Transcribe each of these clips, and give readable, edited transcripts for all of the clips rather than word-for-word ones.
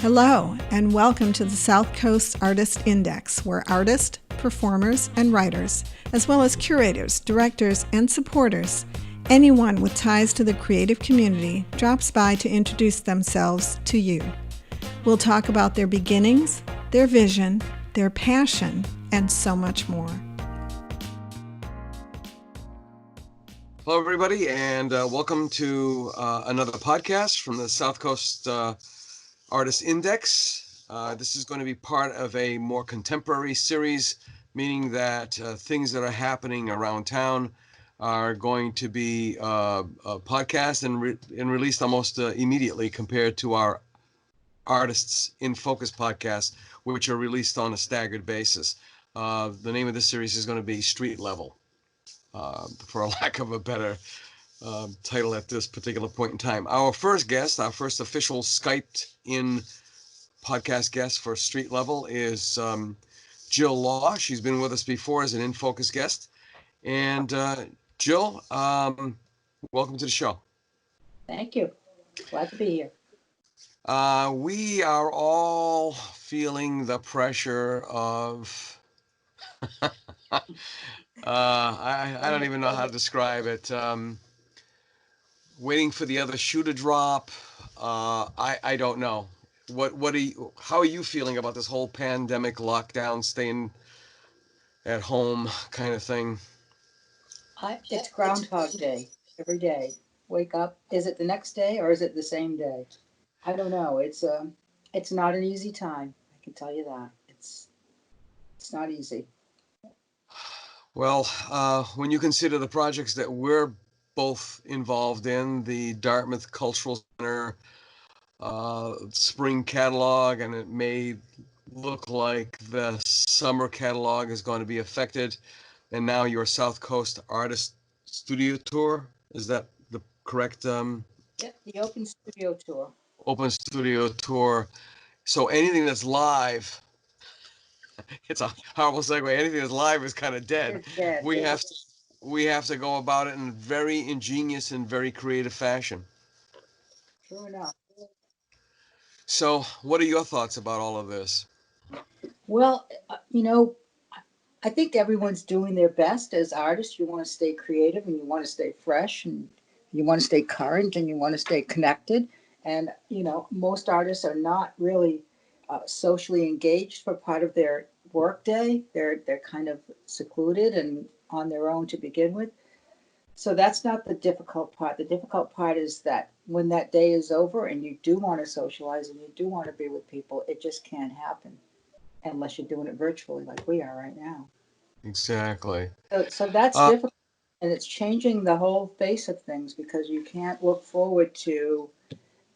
Hello, and welcome to the Southcoast Artist Index, where artists, performers, and writers, as well as curators, directors, and supporters, anyone with ties to the creative community, drops by to introduce themselves to you. We'll talk about their beginnings, their vision, their passion, and so much more. Hello, everybody, and welcome to another podcast from the Southcoast Artist Index. This is going to be part of a more contemporary series, meaning that things that are happening around town are going to be podcast and released almost immediately compared to our Artists in Focus podcast, which are released on a staggered basis. The name of this series is going to be Street Level, for a lack of a better title at this particular point in time. Our first guest, our first official Skyped in podcast guest for Street Level is Jill Law. She's been with us before as an In Focus guest. And Jill, welcome to the show. Thank you. Glad to be here. We are all feeling the pressure of I don't even know how to describe it. Waiting for the other shoe to drop. I don't know. How are you feeling about this whole pandemic lockdown, staying at home kind of thing? It's Groundhog Day every day. Wake up. Is it the next day or is it the same day? I don't know. It's not an easy time. I can tell you that. It's not easy. Well, when you consider the projects that we're both involved in, the Dartmouth Cultural Center spring catalog, and it may look like the summer catalog is going to be affected, and now your Southcoast Artist Studio Tour, is that the correct? Yep, the Open Studio Tour. Open Studio Tour. So anything that's live, it's a horrible segue. Anything that's live is kind of dead. It's dead. We have to go about it in very ingenious and very creative fashion. True enough. So, what are your thoughts about all of this? Well, I think everyone's doing their best as artists. You want to stay creative and you want to stay fresh and you want to stay current and you want to stay connected. And, most artists are not really socially engaged for part of their workday. They're kind of secluded and on their own to begin with. So that's not the difficult part. The difficult part is that when that day is over and you do want to socialize and you do want to be with people, it just can't happen unless you're doing it virtually like we are right now. Exactly. So that's difficult, and it's changing the whole face of things because you can't look forward to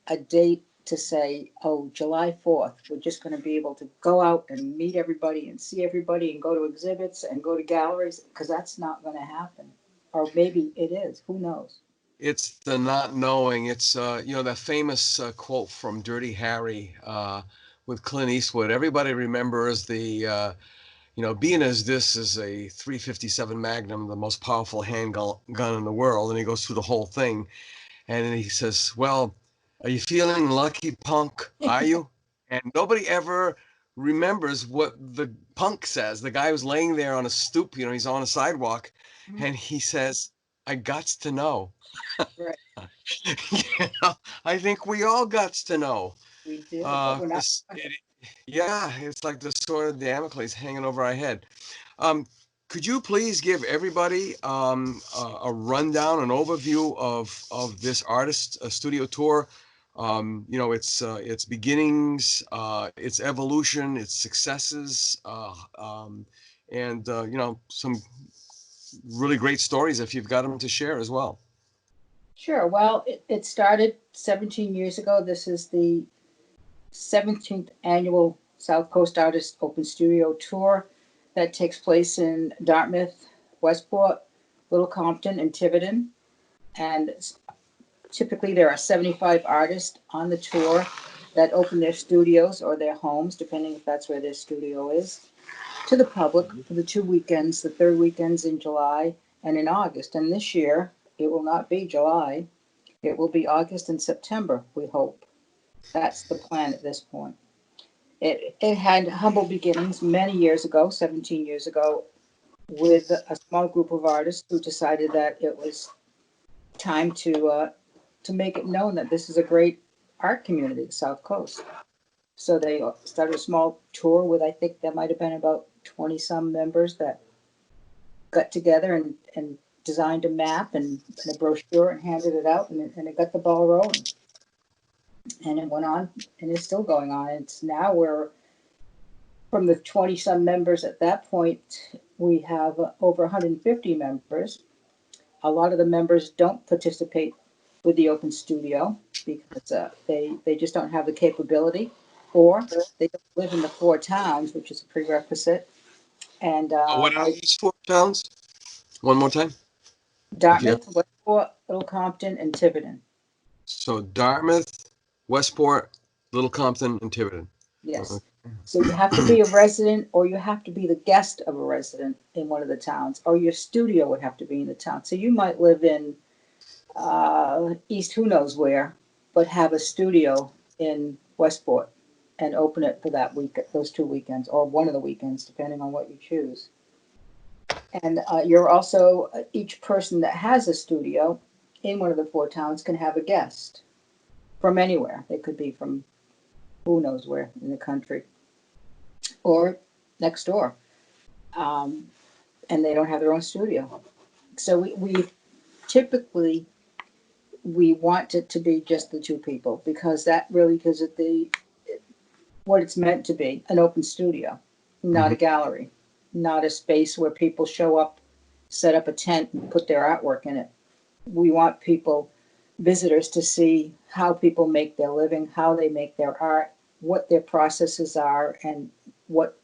a date to say, oh, July 4th, we're just going to be able to go out and meet everybody and see everybody and go to exhibits and go to galleries, because that's not going to happen. Or maybe it is. Who knows? It's the not knowing. It's, that famous quote from Dirty Harry with Clint Eastwood. Everybody remembers the, being as this is a .357 Magnum, the most powerful handgun in the world. And he goes through the whole thing. And then he says, well, are you feeling lucky, punk? Are you? And nobody ever remembers what the punk says. The guy who's laying there on a stoop, he's on a sidewalk, and he says, I gots to know. right. I think we all gots to know. We do. It's like the sword of Damocles hanging over our head. Could you please give everybody a rundown, an overview of this artist studio tour? Its beginnings, its evolution, its successes, and some really great stories if you've got them to share as well. Sure. Well, it started 17 years ago. This is the 17th annual Southcoast Artist Open Studio Tour that takes place in Dartmouth, Westport, Little Compton, and Tiverton. And typically there are 75 artists on the tour that open their studios or their homes, depending if that's where their studio is, to the public for the 2 weekends, the third weekends in July and in August. And this year, it will not be July. It will be August and September, we hope. That's the plan at this point. It had humble beginnings many years ago, 17 years ago, with a small group of artists who decided that it was time to make it known that this is a great art community, the South Coast. So they started a small tour with, I think there might have been about 20 some members that got together and designed a map and a brochure and handed it out, and it got the ball rolling. And it went on and is still going on. It's now we're from the 20 some members at that point, we have over 150 members. A lot of the members don't participate with the open studio because they just don't have the capability, or they don't live in the four towns, which is a prerequisite. And What are these four towns? One more time. Dartmouth, Westport, Little Compton, and Tiverton. So Dartmouth, Westport, Little Compton, and Tiverton. Yes. So you have to be a resident, or you have to be the guest of a resident in one of the towns, or your studio would have to be in the town. So you might live in East who knows where, but have a studio in Westport and open it for that week, those 2 weekends, or one of the weekends, depending on what you choose. And you're also, each person that has a studio in one of the four towns can have a guest from anywhere. They could be from who knows where in the country or next door. And they don't have their own studio. So we typically we want it to be just the two people because that really gives it the what it's meant to be, an open studio, not a gallery, not a space where people show up, set up a tent and put their artwork in it. We want people, visitors, to see how people make their living, how they make their art, what their processes are, and what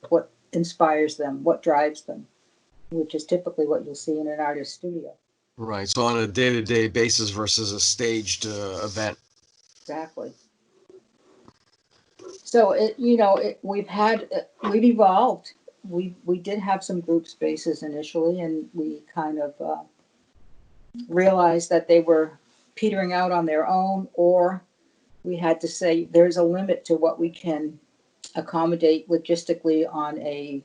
inspires them, what drives them, which is typically what you'll see in an artist studio. Right. So on a day-to-day basis versus a staged event. Exactly. So we've evolved. We did have some group spaces initially, and we kind of realized that they were petering out on their own, or we had to say there's a limit to what we can accommodate logistically on a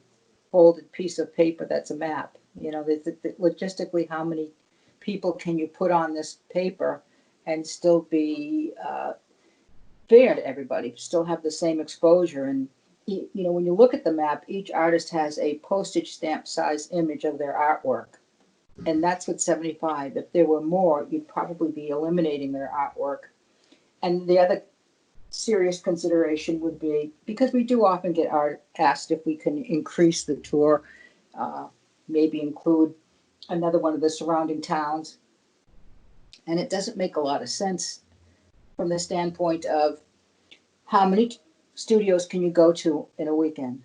folded piece of paper that's a map. Logistically, how many people can you put on this paper and still be fair to everybody, still have the same exposure? And when you look at the map, each artist has a postage stamp size image of their artwork, and that's what 75. If there were more, you'd probably be eliminating their artwork. And the other serious consideration would be, because we do often get asked if we can increase the tour, maybe include another one of the surrounding towns, and it doesn't make a lot of sense from the standpoint of how many studios can you go to in a weekend?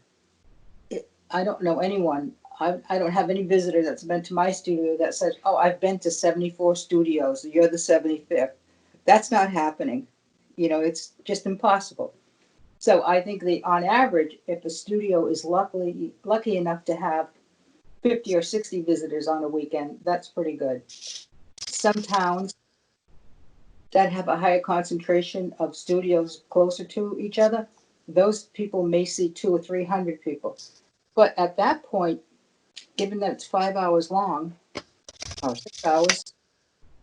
I don't know anyone. I don't have any visitor that's been to my studio that says, "Oh, I've been to 74 studios. You're the 75th." That's not happening. It's just impossible. So I think on average, if the studio is lucky enough to have 50 or 60 visitors on a weekend, that's pretty good. Some towns that have a higher concentration of studios closer to each other, those people may see 200 or 300 people. But at that point, given that it's 5 hours long or 6 hours,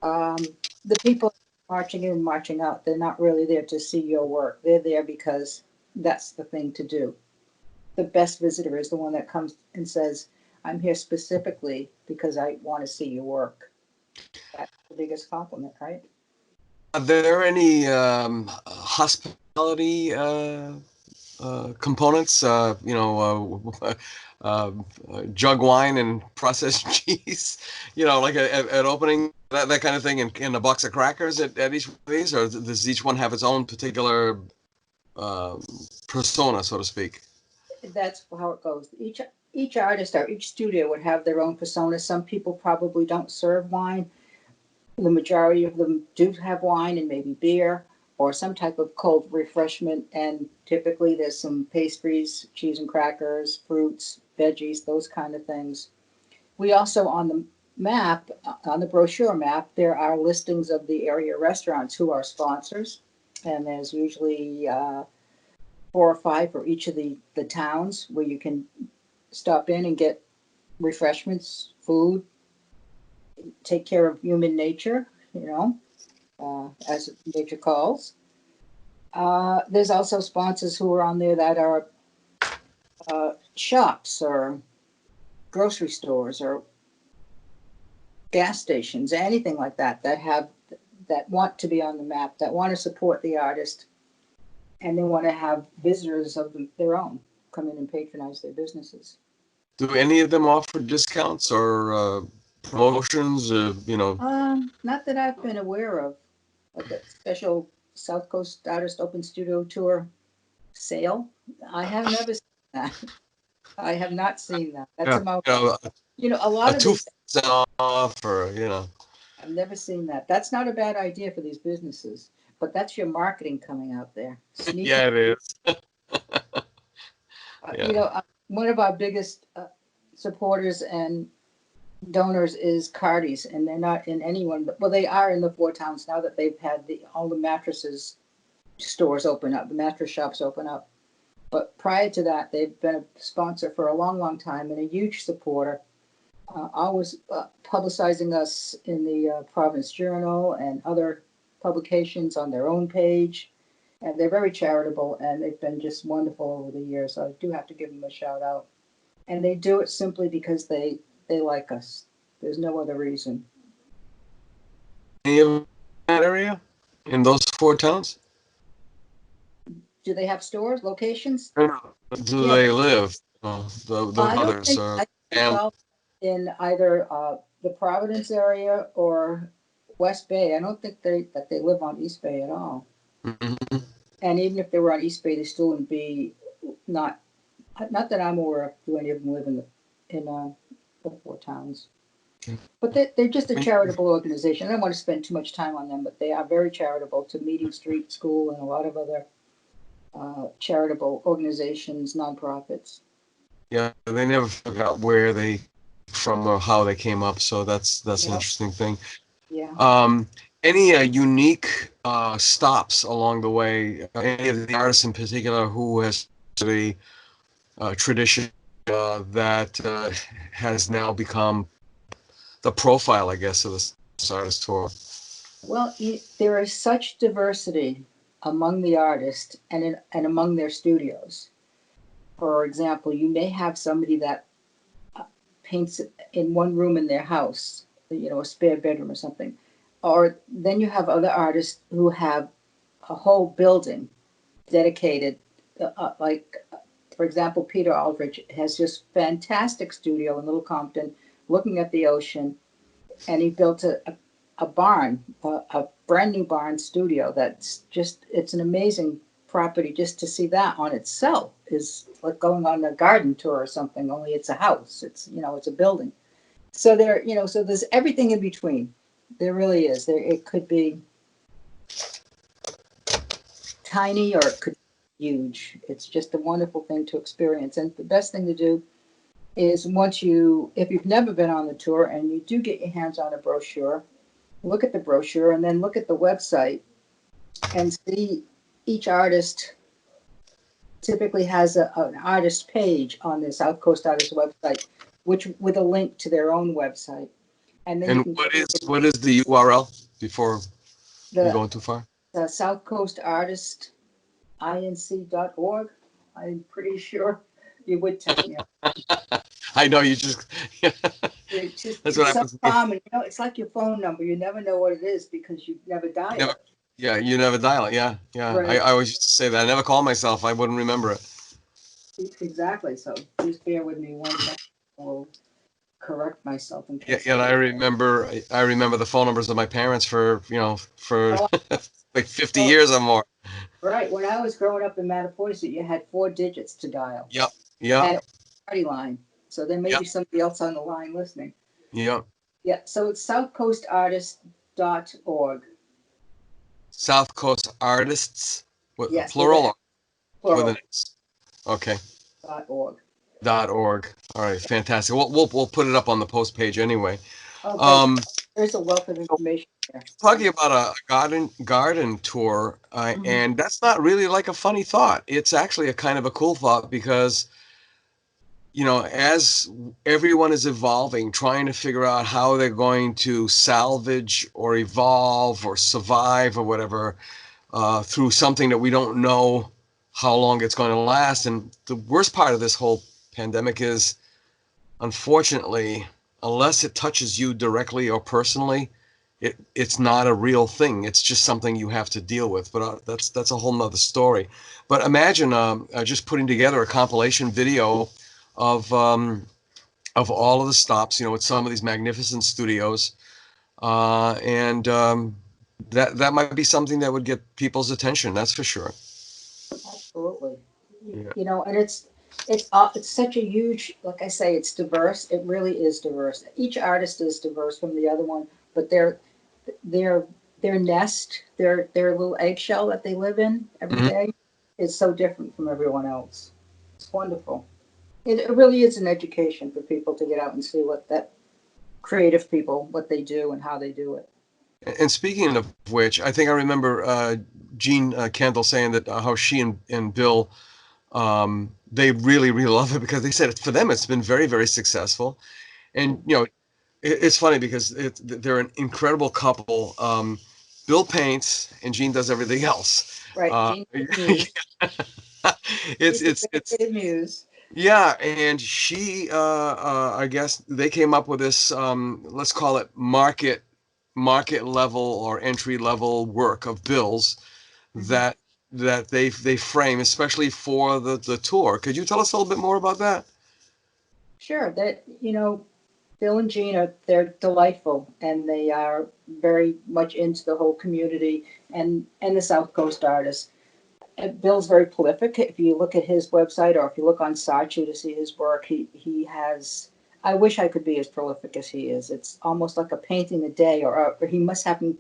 the people marching in and marching out, they're not really there to see your work. They're there because that's the thing to do. The best visitor is the one that comes and says, "I'm here specifically because I want to see your work." That's the biggest compliment, right? Are there any hospitality components? Jug wine and processed cheese. Like at opening that kind of thing, and a box of crackers at each one of these, or does each one have its own particular persona, so to speak? That's how it goes. Each artist or each studio would have their own persona. Some people probably don't serve wine. The majority of them do have wine and maybe beer or some type of cold refreshment. And typically there's some pastries, cheese and crackers, fruits, veggies, those kind of things. We also, on the map, on the brochure map, there are listings of the area restaurants who are sponsors. and there's usually 4 or 5 for each of the towns where you can stop in and get refreshments, food, take care of human nature, as nature calls. There's also sponsors who are on there that are shops or grocery stores or gas stations, anything like that, that want to be on the map, that want to support the artist, and they want to have visitors of their own come in and patronize their businesses. Do any of them offer discounts or promotions? Not that I've been aware of, like a special Southcoast Open Studio Tour sale. I have never seen that. I have not seen that. That's Yeah, about, a a lot of these. 2% off, or I've never seen that. That's not a bad idea for these businesses, but that's your marketing coming out there. Sneaky. Yeah, it is. Yeah. One of our biggest supporters and donors is Cardi's, and they're not in anyone, but well, they are in the 4 towns now that they've had all the mattresses stores open up, the mattress shops open up. But prior to that, they've been a sponsor for a long, long time and a huge supporter. Always publicizing us in the Province Journal and other publications on their own page. And they're very charitable, and they've been just wonderful over the years. So I do have to give them a shout out. And they do it simply because they like us. There's no other reason. Any of that area in those 4 towns? Do they have stores, locations? Do Yeah. they live? The I don't others think are. I think it's all in either the Providence area or West Bay. I don't think that they live on East Bay at all. Mhm. And even if they were on East Bay, they still wouldn't be not that I'm aware of. Do any of them live in the 4 towns? But they're just a charitable organization. I don't want to spend too much time on them, but they are very charitable to Meeting Street School and a lot of other charitable organizations, nonprofits. Yeah, they never forgot where they from or how they came up, so that's an Yep. interesting thing. Yeah. Any unique stops along the way? Any of the artists in particular who has the tradition that has now become the profile, I guess, of this artist tour? Well, there is such diversity among the artists and among their studios. For example, you may have somebody that paints in one room in their house, a spare bedroom or something. Or then you have other artists who have a whole building dedicated, for example, Peter Aldrich has this fantastic studio in Little Compton looking at the ocean, and he built a barn, a brand new barn studio that's it's an amazing property. Just to see that on itself is like going on a garden tour or something, only it's a house. It's a building. So so there's everything in between. There really is. It could be tiny or it could be huge. It's just a wonderful thing to experience. And the best thing to do is if you've never been on the tour and you do get your hands on a brochure, look at the brochure and then look at the website and see each artist typically has an artist page on the South Coast Artist website, with a link to their own website. And then what is the URL before we're going too far? The South Coast Artist inc.org. I'm pretty sure you would tell me. I know you just. That's what so happens. Common, it's like your phone number. You never know what it is because you never dial it. Yeah, you never dial it. Yeah. Right. I always used to say that. I never call myself. I wouldn't remember it. Exactly. So just bear with me one second. I'll correct myself. Yeah, and I remember the phone numbers of my parents for like 50 years or more. Right. When I was growing up in Mattapoisett, you had 4 digits to dial. Yep. And it was a party line. So there may be somebody else on the line listening. Yep. Yeah. So it's southcoastartists.org. South Coast Artists, Yes, plural? Plural. With an S. Okay. .org. .org. All right, fantastic. We'll put it up on the post page anyway. Okay. There's a wealth of information talking about a garden tour, Mhm. and that's not really like a funny thought. It's actually a kind of a cool thought because, as everyone is evolving, trying to figure out how they're going to salvage or evolve or survive or whatever, through something that we don't know how long it's going to last. And the worst part of this whole pandemic is, unfortunately, unless it touches you directly or personally, it's not a real thing. It's just something you have to deal with. But that's a whole nother story. But imagine just putting together a compilation video of um, of all of the stops, at some of these magnificent studios, and that might be something that would get people's attention. That's for sure. Absolutely. Yeah. And it's such a huge, like I say, it's diverse. It really is diverse. Each artist is diverse from the other one, but their their nest, their little eggshell that they live in every Mhm. day is so different from everyone else. It's wonderful. It really is an education for people to get out and see what that creative people, what they do and how they do it. And speaking of which, I think I remember Jean Kendall saying that how she and Bill, they really, really love it because they said for them it's been very, very successful. And it's funny because they're an incredible couple. Bill paints and Jean does everything else. Right. Uh, Jean Muse. it's She's a it's great it's creative muse. yeah, and she, I guess they came up with this, let's call it market level or entry level work of bills Mhm. that they frame, especially for the tour. Could you tell us a little bit more about that? Sure. Bill and Jean they're delightful and they are very much into the whole community and the South Coast artists. Bill's very prolific. If you look at his website or if you look on Saatchi to see his work, he has. I wish I could be as prolific as he is. It's almost like a painting a day, or he must have them.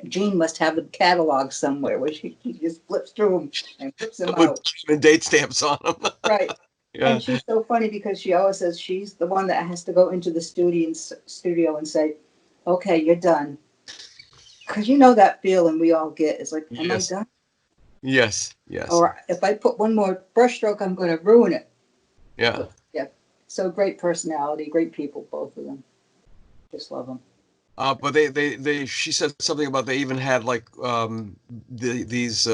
Gene must have them cataloged somewhere where she just flips through them and flips them With out. time and date stamps on them. Right. Yeah. And she's so funny because she always says she's the one that has to go into the studio and say, "Okay, you're done." Because that feeling we all get is like, "Am I Yes. done?" Yes. Yes. Or if I put one more brushstroke, I'm going to ruin it. Yeah. But yeah, so great personality, great people, both of them. Just love them. But she said something about they even had like these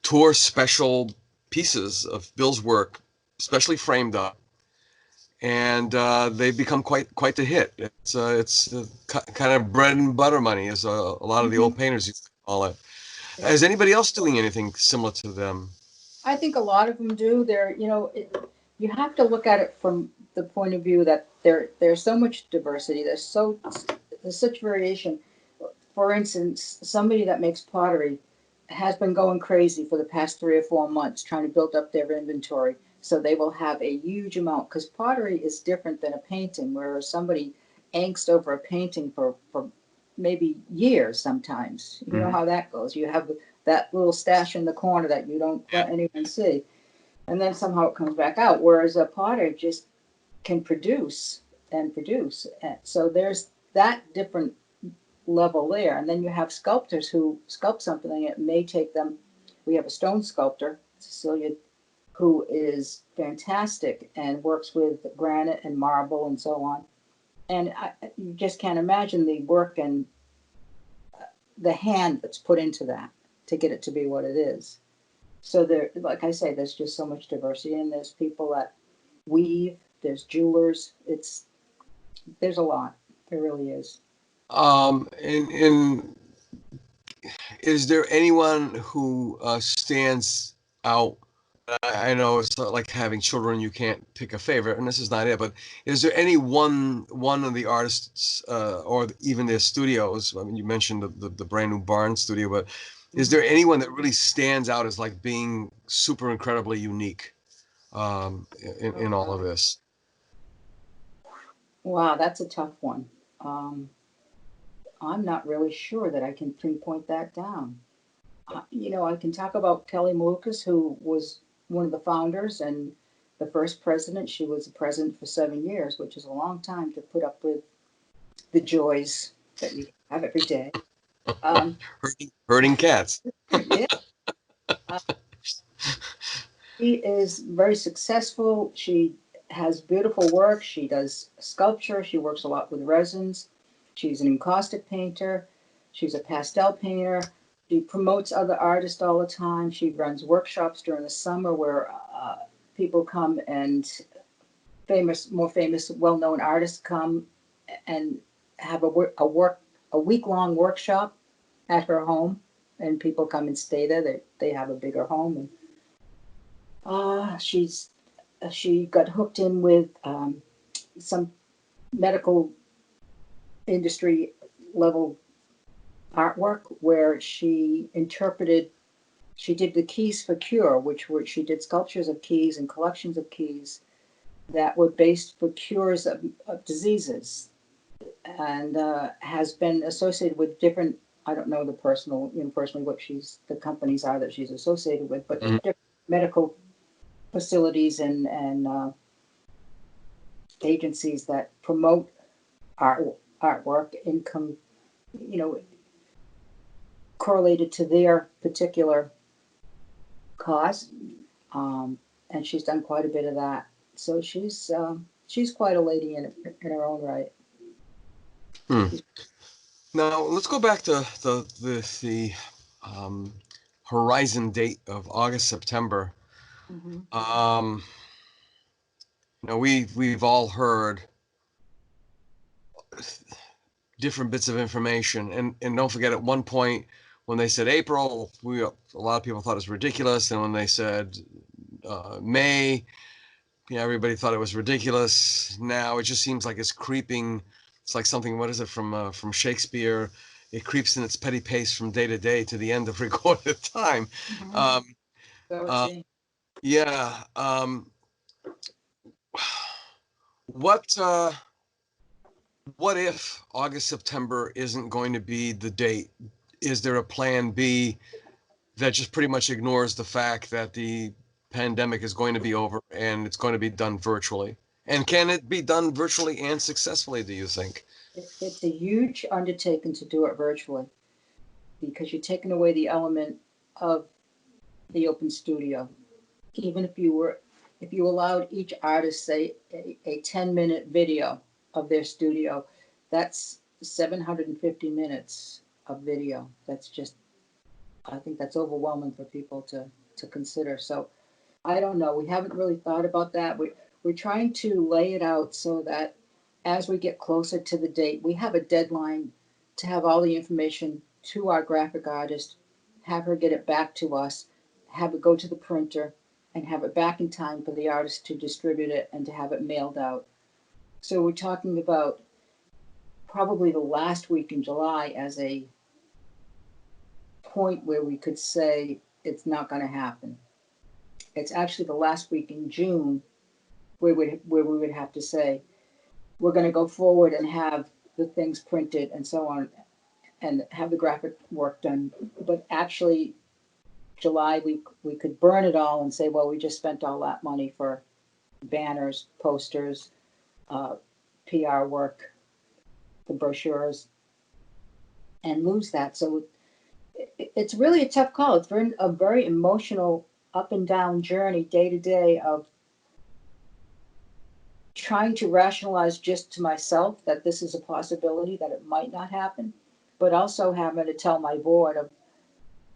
tour special pieces of Bill's work, specially framed up, and they've become quite the hit. It's kind of bread and butter money, as a lot of the Hmm. old painters used to call it. Yeah. Is anybody else doing anything similar to them? I think a lot of them do. You have to look at it from the point of view that there's so much diversity. There's such variation. For instance, somebody that makes pottery has been going crazy for the past 3 or 4 months trying to build up their inventory. So they will have a huge amount because pottery is different than a painting, where somebody angst over a painting for maybe years sometimes. You know Mhm. how that goes. You have that little stash in the corner that you don't let anyone see. And then somehow it comes back out. Whereas a potter just can produce and produce. And so there's that different level there. And then you have sculptors who sculpt something. It may take them. We have a stone sculptor, Cecilia, who is fantastic and works with granite and marble and so on. And you just can't imagine the work and the hand that's put into that to get it to be what it is. So there, like I say, there's just so much diversity, and there's people that weave. There's jewelers. There's a lot. There really is. And is there anyone who stands out? I know it's not like having children; you can't pick a favorite, and this is not it. But is there any one of the artists, or even their studios? I mean, you mentioned the brand new Barn studio, but is Mhm. there anyone that really stands out as like being super incredibly unique, in all of this? Wow, that's a tough one. Um, I'm not really sure that I can pinpoint that down. I can talk about Kelly Malukas, who was one of the founders and the first president. She was the president for 7 years, which is a long time to put up with the joys that you have every day. Um, Herding cats. yeah, uh, she is very successful. She has beautiful work. She does sculpture. She works a lot with resins. She's an encaustic painter. She's a pastel painter. She promotes other artists all the time. She runs workshops during the summer where people come and more famous, well-known artists come and have a week-long workshop at her home, and people come and stay there. They have a bigger home, and she's she got hooked in with some medical industry level artwork where she did the keys for cure, she did sculptures of keys and collections of keys that were based for cures of diseases, and has been associated with different, I don't know the personally what the companies are that she's associated with, but Mhm. different medical facilities and agencies that promote artwork you know, correlated to their particular cause. Um, and she's done quite a bit of that. So she's quite a lady in her own right. Hmm. Now let's go back to the um, horizon date of August, September. Mm-hmm. Um, we've all heard different bits of information, and don't forget, at one point when they said April, a lot of people thought it was ridiculous, and when they said May, everybody thought it was ridiculous. Now it just seems like it's creeping. It's like something. What is it from Shakespeare? It creeps in its petty pace from day to day to the end of recorded time. Mm-hmm. Um, So it uh, seems. yeah. What what if August September isn't going to be the date? Is there a plan B that just pretty much ignores the fact that the pandemic is going to be over and it's going to be done virtually? And can it be done virtually and successfully, do you think? It's a huge undertaking to do it virtually because you're taking away the element of the open studio. Even if you allowed each artist, say, a 10-minute video of their studio, that's 750 minutes of video. That's just, I think that's overwhelming for people to consider. So I don't know. We haven't really thought about that. We're trying to lay it out so that as we get closer to the date, we have a deadline to have all the information to our graphic artist, have her get it back to us, have it go to the printer, and have it back in time for the artist to distribute it and to have it mailed out. So we're talking about probably the last week in July as a point where we could say it's not going to happen. It's actually the last week in June where we would have to say we're going to go forward and have the things printed and so on and have the graphic work done. But actually, July we could burn it all and say, well, we just spent all that money for banners, posters, uh, PR work, the brochures, and lose that. So it's really a tough call. It's a very emotional up and down journey day to day of trying to rationalize just to myself that this is a possibility, that it might not happen, but also having to tell my board of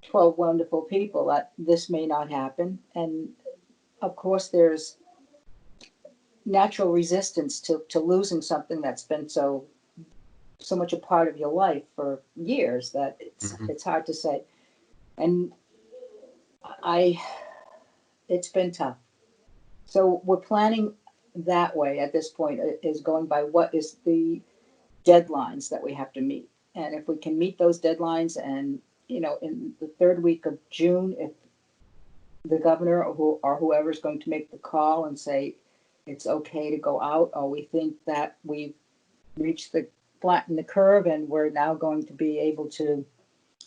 12 wonderful people that this may not happen. And of course, there's natural resistance to losing something that's been so much a part of your life for years that Mhm. it's hard to say. And I it's been tough. So we're planning that way at this point is going by what is the deadlines that we have to meet. And if we can meet those deadlines and, in the third week of June, if the governor or whoever is going to make the call and say it's okay to go out, or we think that we've reached the flatten the curve and we're now going to be able to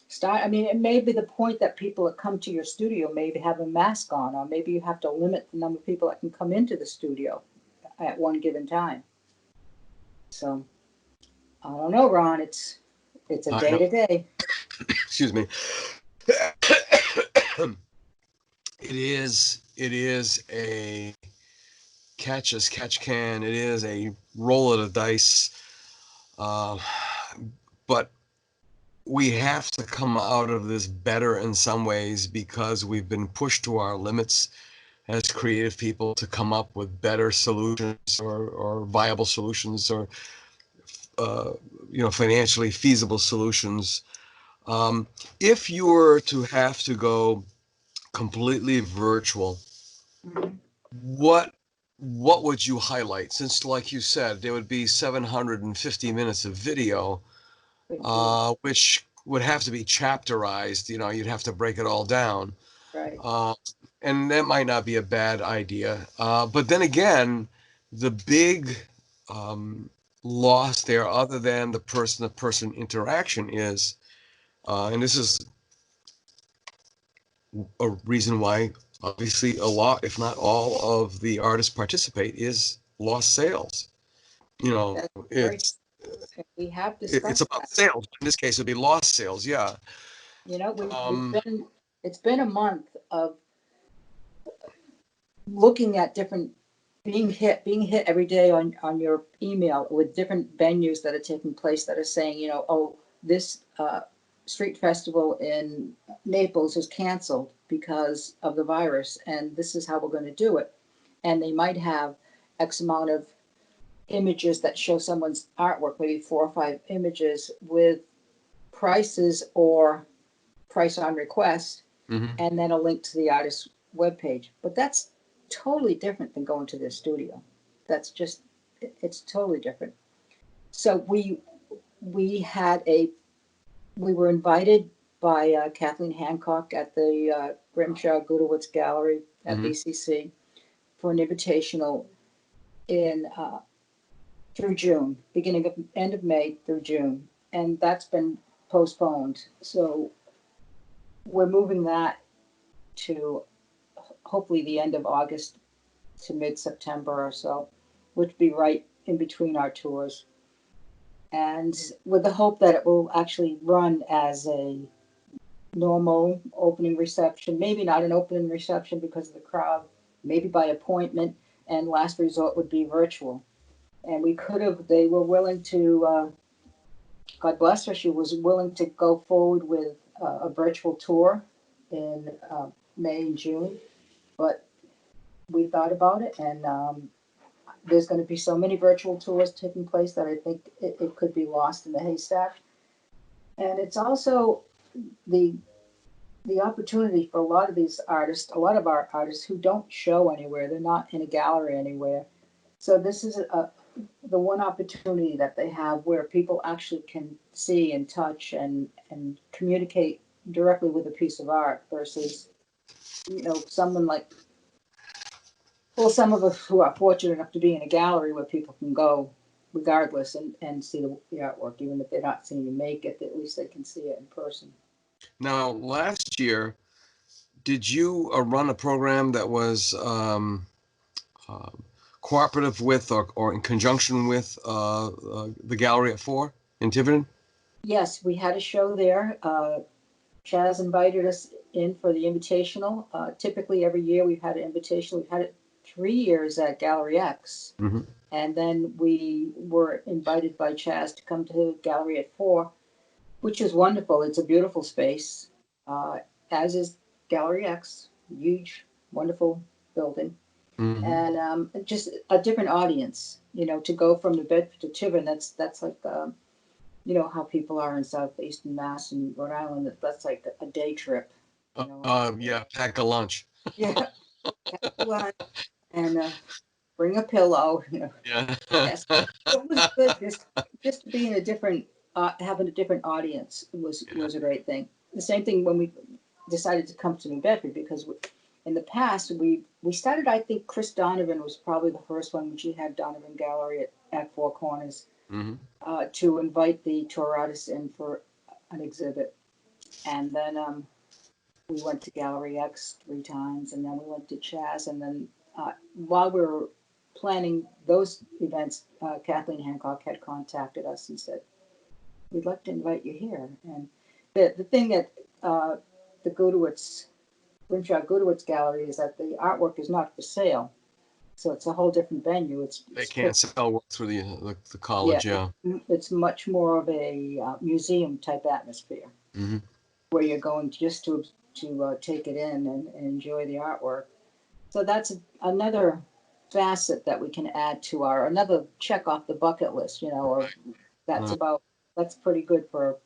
start. I mean, it may be the point that people that come to your studio maybe have a mask on, or maybe you have to limit the number of people that can come into the studio at one given time. So I don't know, Ron. It's a I day know. to day. Excuse me. It is a catch as catch can. It is a roll of the dice. Uh, but we have to come out of this better in some ways because we've been pushed to our limits as creative people to come up with better solutions or viable solutions or uh, financially feasible solutions. If you were to have to go completely virtual, Mhm. what would you highlight? Since, like you said, there would be 750 minutes of video, Thank you. which would have to be chapterized. You'd have to break it all down, Right. uh, and that might not be a bad idea. But then again, the big loss there, other than the person-to-person interaction, is, and this is a reason why obviously a lot, if not all, of the artists participate, is lost sales. That's very. It's We have it's discussed about that. sales. In this case, it'd be lost sales. Yeah. We've Um, been. It's been a month of looking at different being hit every day on your email with different venues that are taking place that are saying, oh, this street festival in Naples is canceled because of the virus, and this is how we're going to do it. And they might have X amount of images that show someone's artwork, maybe 4 or 5 images with prices or price on request, mhm. and then a link to the artist's webpage. But that's totally different than going to their studio. That's just, it's totally different. So we had a we were invited by Kathleen Hancock at the Grimshaw Gudowitz Gallery at Mhm. BCC for an invitational in through June, beginning of end of May through June, and that's been postponed. So we're moving that to hopefully the end of August to mid-September or so, which would be right in between our tours. And with the hope that it will actually run as a normal opening reception, maybe not an opening reception because of the crowd, maybe by appointment, and last resort would be virtual. And they were willing to, God bless her, she was willing to go forward with a virtual tour in May and June. But we thought about it, and there's going to be so many virtual tours taking place that I think it could be lost in the haystack. And it's also the the opportunity for a lot of these artists, a lot of our artists who don't show anywhere, they're not in a gallery anywhere. So this is the one opportunity that they have where people actually can see and touch and communicate directly with a piece of art versus someone like, well, some of us who are fortunate enough to be in a gallery where people can go regardless and see the artwork, even if they're not seeing you make it, at least they can see it in person. Now, last year, did you run a program that was uh, cooperative with or in conjunction with the gallery at Four in Tiverton? Yes, we had a show there. Chaz invited us in for the invitational. Typically, every year we've had an invitational. We've had it 3 years at Gallery X. Mm-hmm. And then we were invited by Chaz to come to Gallery at Four, which is wonderful. It's a beautiful space, uh, as is Gallery X, huge, wonderful building. Mm-hmm. And just a different audience, to go from New Bedford to Tiverton, that's like, how people are in southeastern Mass and Rhode Island. That's like a day trip, Yeah, pack a lunch. yeah, lunch and bring a pillow, Yeah. yes. It was good just to be in a different, having a different audience Yeah. was a great thing. The same thing when we decided to come to New Bedford because in the past we started. I think Chris Donovan was probably the first one when she had Donovan Gallery at Four Corners Mm-hmm. to invite the tour artists in for an exhibit, and then we went to Gallery X 3 times, and then we went to Chaz, and then while we were planning those events, Kathleen Hancock had contacted us and said, we'd like to invite you here. And the thing that the Grimshaw Gudowitz Gallery is that the artwork is not for sale. So it's a whole different venue. They It's can't put, sell work through the yeah, college, yeah. it's much more of a museum type atmosphere Hmm. where you're going just to take it in and enjoy the artwork. So that's another facet that we can add to our another check off the bucket list. Or that's Uh, about that's pretty good for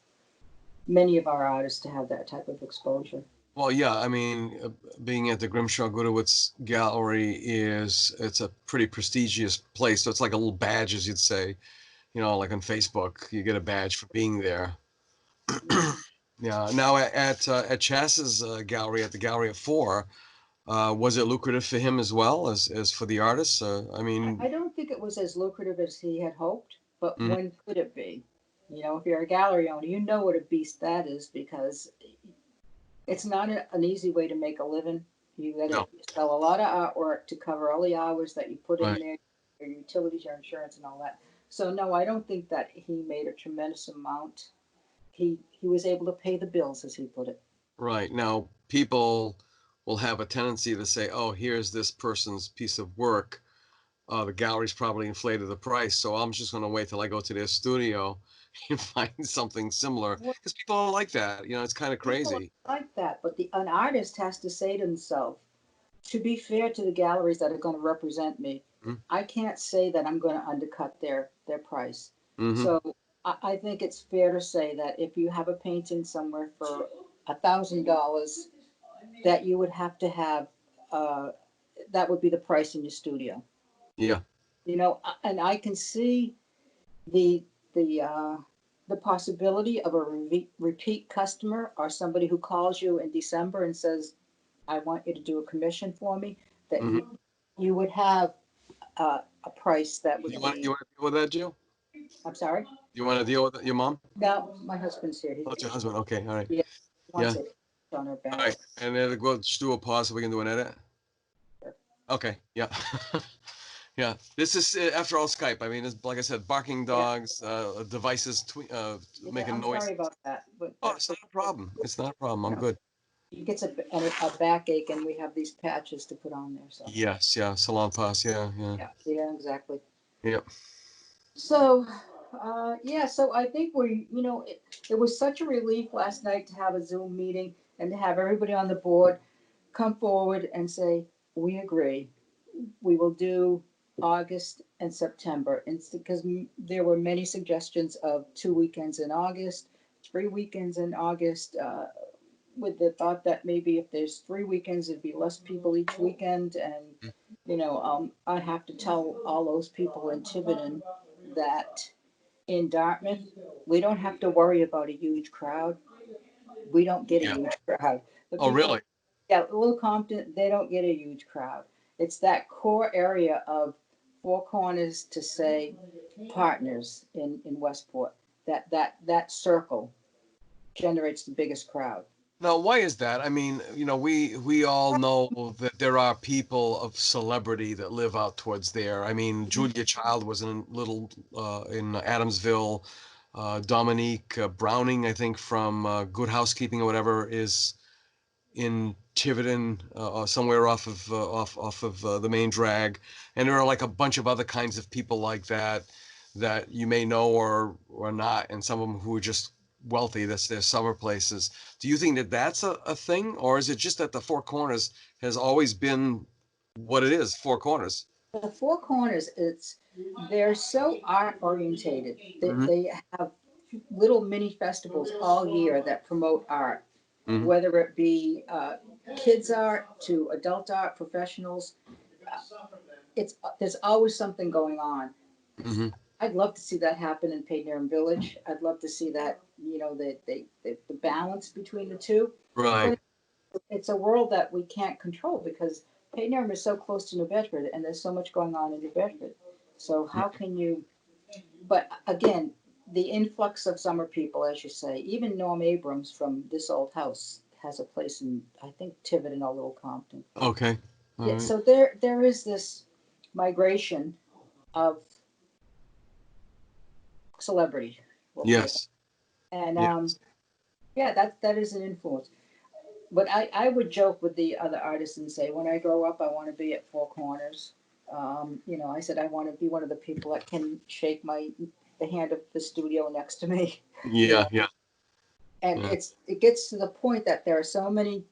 many of our artists to have that type of exposure. well, yeah, I mean, being at the Grimshaw Gudowitz Gallery it's a pretty prestigious place. So it's like a little badge, as you'd say, like on Facebook, you get a badge for being there. Yeah. Now at Chas's gallery, at the Gallery of Four, was it lucrative for him as well as for the artists? I mean, I don't think it was as lucrative as he had hoped, but mhm, when could it be? If you're a gallery owner, you know what a beast that is because it's not an easy way to make a living. You got to no, sell a lot of artwork to cover all the hours that you put in right, there, your utilities, your insurance, and all that. So no, I don't think that he made a tremendous amount. He was able to pay the bills, as he put it. right. Now people will have a tendency to say, "Oh, here's this person's piece of work. The gallery's probably inflated the price, so I'm just going to wait till I go to their studio and find something similar." Well, Because people don't like that. It's kind of people crazy. are like that, but an artist has to say to himself, to be fair to the galleries that are going to represent me, I can't say that I'm going to undercut their price. Mm-hmm. So I think it's fair to say that if you have a painting somewhere for $1,000, that you would have to have uh, that would be the price in your studio. Yeah. And I can see the the uh, the possibility of a repeat customer or somebody who calls you in December and says, I want you to do a commission for me, that Mm-hmm. you would have a price that would You be, want to deal with that, Jill? I'm sorry? You want to deal with your mom? No, my husband's here. Oh, it's your husband. Okay. All right. He Yeah. wants it on her All back. right. And then go just do a pause so we can do an edit. Okay. Yeah. Yeah. This is after all Skype. I mean, it's like I said, barking Yeah, dogs, devices yeah, making I'm noise. sorry about that, but Oh, it's not a problem. It's not a problem. you I'm know, good. he gets a backache and we have these patches to put on there. So, Yes. Yeah. Salon pass. Yeah. Yeah. yeah, yeah, exactly. Yeah. So, yeah, so I think it was such a relief last night to have a Zoom meeting and to have everybody on the board come forward and say, we agree. We will do August and September. And because there were many suggestions of 2 weekends in August, 3 weekends in August, with the thought that maybe if there's 3 weekends, it'd be less people each weekend. And, I have to tell all those people in Tiverton that in Dartmouth, we don't have to worry about a huge crowd. We don't get a Yeah. huge crowd. The Oh, people, really? yeah, Little Compton, they don't get a huge crowd. It's that core area of Four Corners to say partners in Westport. That circle generates the biggest crowd. Now, why is that? I mean, we all know that there are people of celebrity that live out towards there. I mean, Julia Child was in Adamsville. Dominique Browning, I think from Good Housekeeping or whatever, is in Tiverton, or somewhere off of the main drag. And there are like a bunch of other kinds of people like that you may know or not, and some of them who are just wealthy. That's their summer places. Do you think that that's a thing, or is it just that the Four Corners has always been what it is, Four Corners? The Four Corners, they're so art orientated. Hmm. They have little mini festivals all year that promote art, Hmm. whether it be kids art to adult art professionals. There's always something going on. Hmm. I'd love to see that happen in Payneham Village. I'd love to see that, the balance between the two. Right. But it's a world that we can't control because Payneham is so close to New Bedford and there's so much going on in New Bedford. So how can you? But again, the influx of summer people, as you say, even Norm Abrams from This Old House has a place in, I think, Tiverton or Little Compton. Okay. All Yeah, right. so there is this migration of celebrity, we'll say that. Yes. And Yeah. yeah, that is an influence. But I would joke with the other artists and say, when I grow up, I want to be at Four Corners. You know, I said I want to be one of the people that can shake the hand of the studio next to me. You Yeah. know, Yeah. and Yeah. it gets to the point that there are so many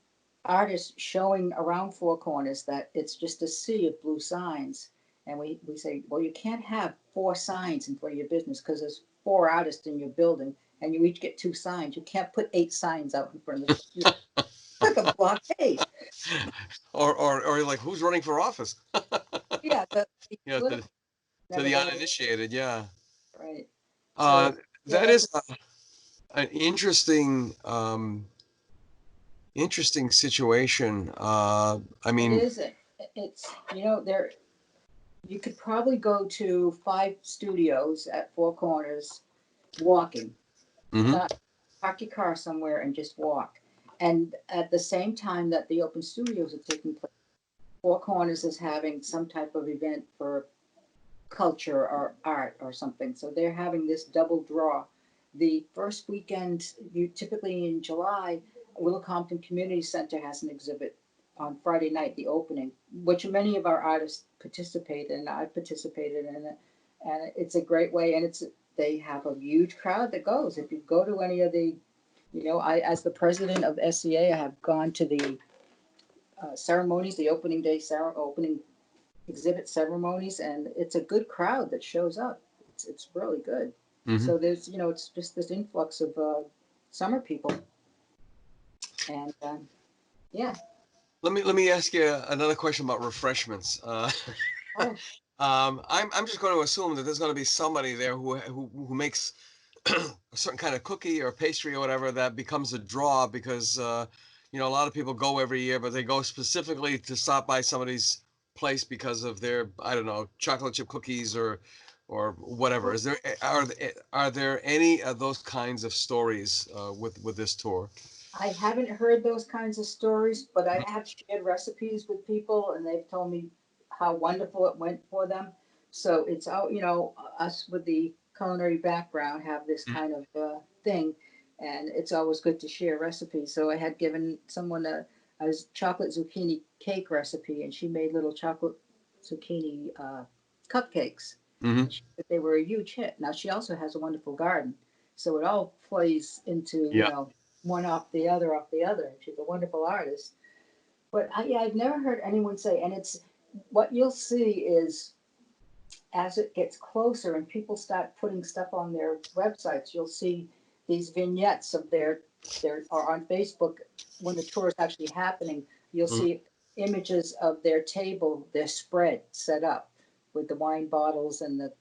artists showing around Four Corners that it's just a sea of blue signs. And we say, well, you can't have four signs in front of your business because there's four artists in your building and you each get two signs. You can't put eight signs out in front of the, like a blockade. Or like who's running for office? Yeah, the You know, political to never the go away, uninitiated. Yeah. right? Uh, So yeah, that that's is an interesting situation. I it mean, is it's you know there you could probably go to five studios at Four Corners walking, mhm. not park your car somewhere and just walk. And at the same time that the open studios are taking place, Four Corners is having some type of event for culture or art or something. So they're having this double draw. The first weekend, you typically in July, Willow Compton Community Center has an exhibit on Friday night, the opening, which many of our artists participate in. I participated in it, and it's a great way. And it's they have a huge crowd that goes. If you go to any of the, you know, I as the president of SCA, I have gone to the ceremonies, the opening day opening exhibit ceremonies, and it's a good crowd that shows up. It's really good. Mhm. So there's it's just this influx of summer people, and yeah. Let me ask you another question about refreshments. Oh, I'm just going to assume that there's going to be somebody there who makes a certain kind of cookie or pastry or whatever that becomes a draw because a lot of people go every year, but they go specifically to stop by somebody's place because of their, I don't know, chocolate chip cookies or whatever. Are there any of those kinds of stories with this tour? I haven't heard those kinds of stories, but I have shared recipes with people, and they've told me how wonderful it went for them. So it's all us with the culinary background have this kind of thing, and it's always good to share recipes. So I had given someone a chocolate zucchini cake recipe, and she made little chocolate zucchini cupcakes, Mm-hmm. and they were a huge hit. Now she also has a wonderful garden, so it all plays into Yeah. one off the other. She's a wonderful artist. But yeah, I've never heard anyone say, and it's what you'll see is as it gets closer and people start putting stuff on their websites, you'll see these vignettes of their or on Facebook when the tour is actually happening, you'll Mhm. see images of their table, their spread set up with the wine bottles and the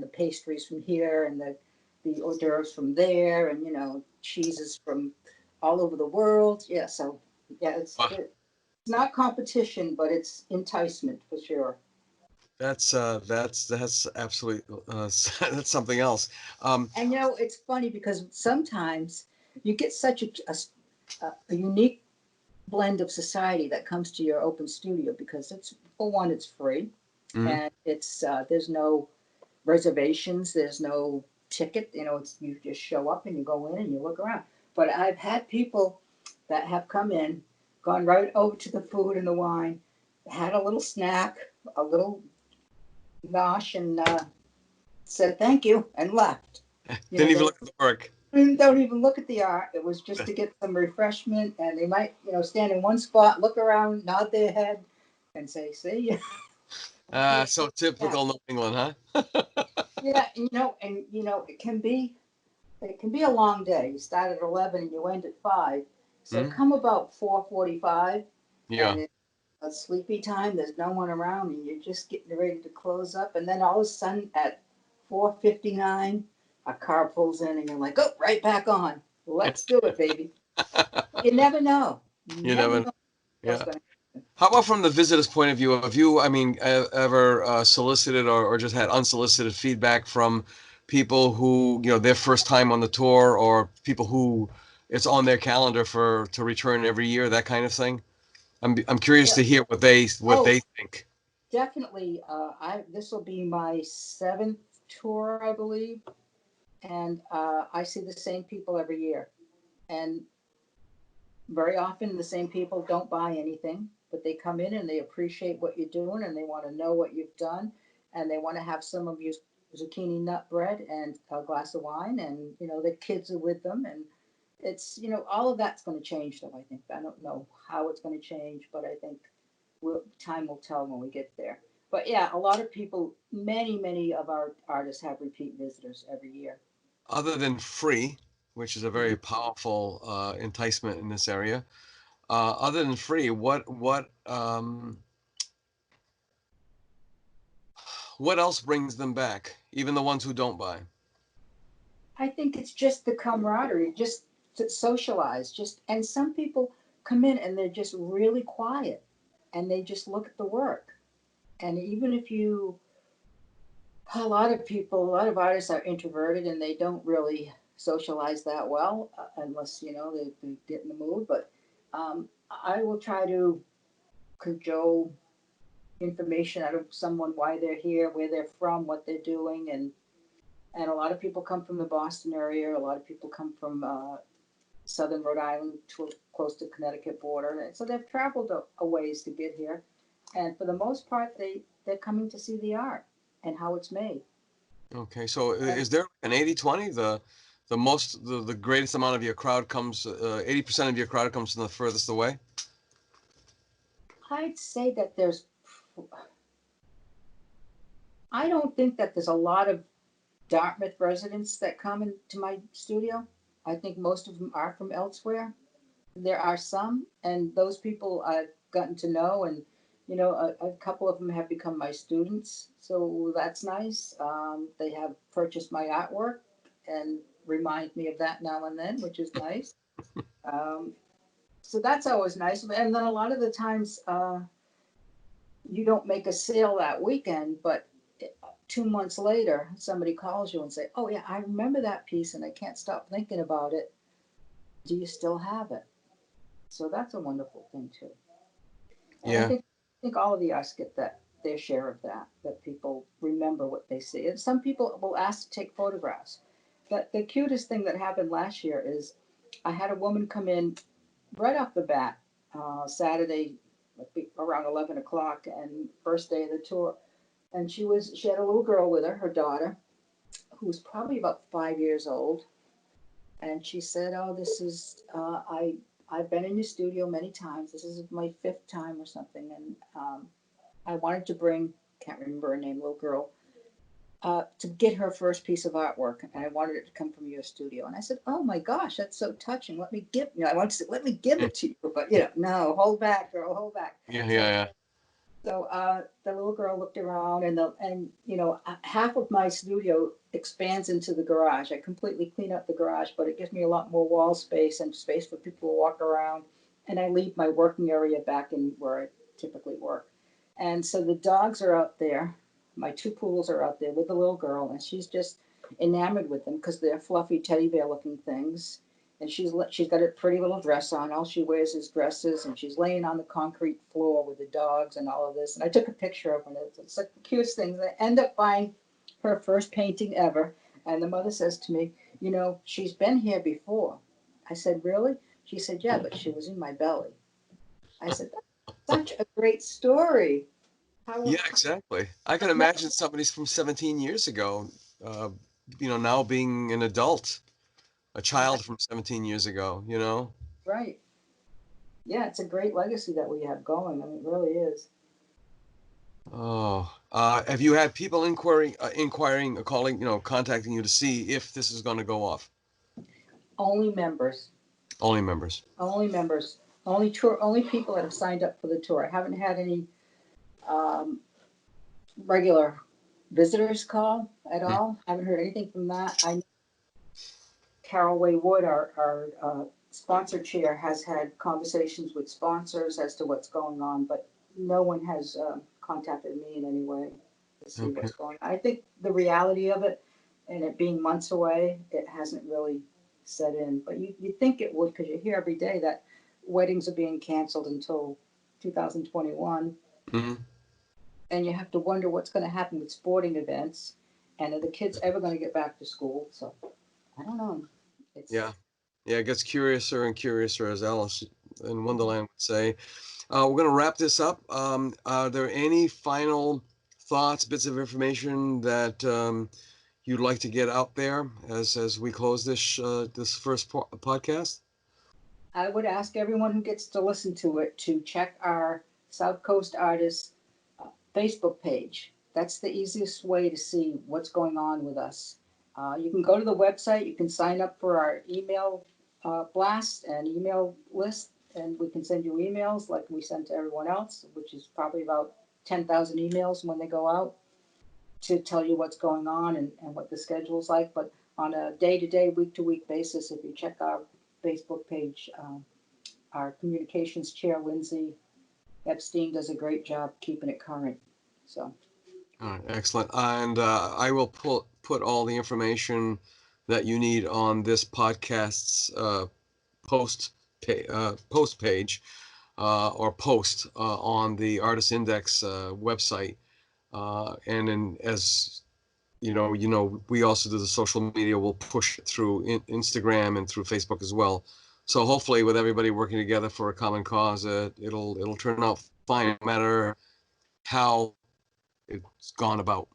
pastries from here and the hors d'oeuvres from there and cheeses from all over the world. Yeah, so yeah, Wow. it's not competition, but it's enticement for sure. That's absolutely that's something else. Um, And it's funny because sometimes you get such a unique blend of society that comes to your open studio because it's for one, it's free, mhm. and it's there's no reservations, there's no ticket. It's you just show up and you go in and you look around. But I've had people that have come in, gone right over to the food and the wine, had a little snack, a little nosh, and said thank you and left. Didn't even They look at the work. don't even look at the art. It was just to get some refreshment, and they might, stand in one spot, look around, nod their head, and say, "See, okay, So yeah, typical New England, huh? yeah." It can be a long day. You start at 11 and you end at 5. So Mhm. come about 4:45, Yeah. and it's a sleepy time. There's no one around, and you're just getting ready to close up, and then all of a sudden at 4:59, a car pulls in, and you're like, "Oh, right back on. Let's do it, baby." You never know. You You never never. know what's Yeah. going to happen. How about from the visitor's point of view? Have you, I mean, ever solicited or just had unsolicited feedback from people who, their first time on the tour, or people who it's on their calendar to return every year, that kind of thing? I'm curious Yeah. to hear what Oh, they think. definitely. I This will be my seventh tour, I believe, and I see the same people every year. And very often the same people don't buy anything, but they come in and they appreciate what you're doing and they want to know what you've done and they want to have some of your zucchini nut bread and a glass of wine, and the kids are with them, and it's all of that's going to change though. I think I don't know how it's going to change, but I think time will tell when we get there. But yeah, a lot of people, many of our artists have repeat visitors every year. Other than free, which is a very powerful enticement in this area, other than free, what else brings them back, even the ones who don't buy? I think it's just the camaraderie, just to socialize, and some people come in and they're just really quiet and they just look at the work. And even if a lot of people, a lot of artists are introverted and they don't really socialize that well unless, they get in the mood. But I will try to cajole information out of someone, why they're here, where they're from, what they're doing. And a lot of people come from the Boston area. A lot of people come from southern Rhode Island, close to Connecticut border. And so they've traveled a ways to get here. And for the most part, they're coming to see the art and how it's made. Okay, so And is there an 80/20? The greatest amount of your crowd comes, 80% of your crowd comes from the furthest away? I'd say that I don't think that there's a lot of Dartmouth residents that come into my studio. I think most of them are from elsewhere. There are some, and those people I've gotten to know, and a couple of them have become my students, so that's nice. They have purchased my artwork and remind me of that now and then, which is nice. Um, so that's always nice. And then a lot of the times, you don't make a sale that weekend, but 2 months later, somebody calls you and say, "Oh yeah, I remember that piece, and I can't stop thinking about it. Do you still have it?" So that's a wonderful thing too. And I Yeah, think all of the artists get their share of that people remember what they see. And some people will ask to take photographs. But the cutest thing that happened last year is I had a woman come in right off the bat, Saturday, around 11 o'clock, and first day of the tour. And she had a little girl with her daughter, who was probably about 5 years old. And she said, "Oh, this is I've been in your studio many times. This is my fifth time or something, and I wanted to bring, can't remember her name, little girl, to get her first piece of artwork, and I wanted it to come from your studio." And I said, "Oh my gosh, that's so touching. Let me give I want to say, let me give yeah, it to you, but no, hold back, girl, hold back." yeah, So yeah. the little girl looked around, and half of my studio expands into the garage. I completely clean up the garage, but it gives me a lot more wall space and space for people to walk around. And I leave my working area back in where I typically work. And so the dogs are out there. My two poodles are out there with the little girl, and she's just enamored with them because they're fluffy teddy bear looking things. And she's got a pretty little dress on. All she wears is dresses, and she's laying on the concrete floor with the dogs and all of this. And I took a picture of her. And it's like the cutest thing. I end up buying her first painting ever, and the mother says to me, "She's been here before." I said, "Really?" She said, "Yeah, but she was in my belly." I said, "That's such a great story." How, Yeah, exactly. I can imagine somebody's from 17 years ago, uh, now being an adult, a right, child from 17 years ago. right. Yeah, it's a great legacy that we have going. I mean, it really is. Oh, have you had people inquiring, calling, contacting you to see if this is going to go off? Only members. Only members. Only members, only people that have signed up for the tour. I haven't had any um, regular visitors call at Hmm. all. I haven't heard anything from that. I know Carol Way Wood, our sponsor chair, has had conversations with sponsors as to what's going on, but no one has contacted me in any way to see Okay. what's going on. I think the reality of it, and it being months away, it hasn't really set in. But you think it would, because you hear every day that weddings are being canceled until 2021, Hmm. and you have to wonder what's going to happen with sporting events. And are the kids ever going to get back to school? So I don't know. It's, Yeah. Yeah, it gets curiouser and curiouser, as Alice in Wonderland would say. We're going to wrap this up. Are there any final thoughts, bits of information that you'd like to get out there as we close this first podcast? I would ask everyone who gets to listen to it to check our South Coast Artists Facebook page. That's the easiest way to see what's going on with us. You can go to the website, you can sign up for our email blast and email list, and we can send you emails like we send to everyone else, which is probably about 10,000 emails when they go out to tell you what's going on and what the schedule's like. But on a day-to-day, week-to-week basis, if you check our Facebook page, our communications chair, Lindsay Epstein, does a great job keeping it current. So. All right, excellent. And I will put all the information that you need on this podcast's post page or post on the Artist Index website. And then, as you know, we also do the social media. We'll push it through Instagram and through Facebook as well. So hopefully, with everybody working together for a common cause, it'll turn out fine, no matter how it's gone about.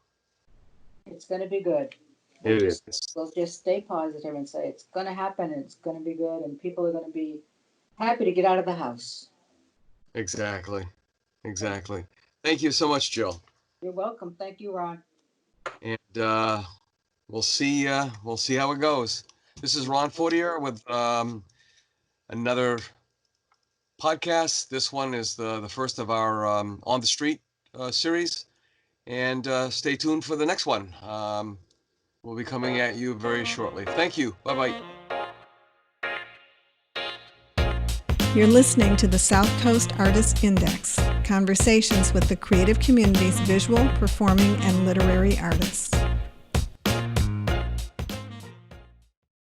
It's going to be good. It is. We'll just stay positive and say it's going to happen and it's going to be good and people are going to be happy to get out of the house. Exactly. Thank you so much, Jill. You're welcome. Thank you, Ron. And we'll see how it goes. This is Ron Fortier with another podcast. This one is the first of our On the Street series. And stay tuned for the next one. We'll be coming at you very shortly. Thank you. Bye-bye. You're listening to the South Coast Artist Index, conversations with the creative community's visual, performing, and literary artists.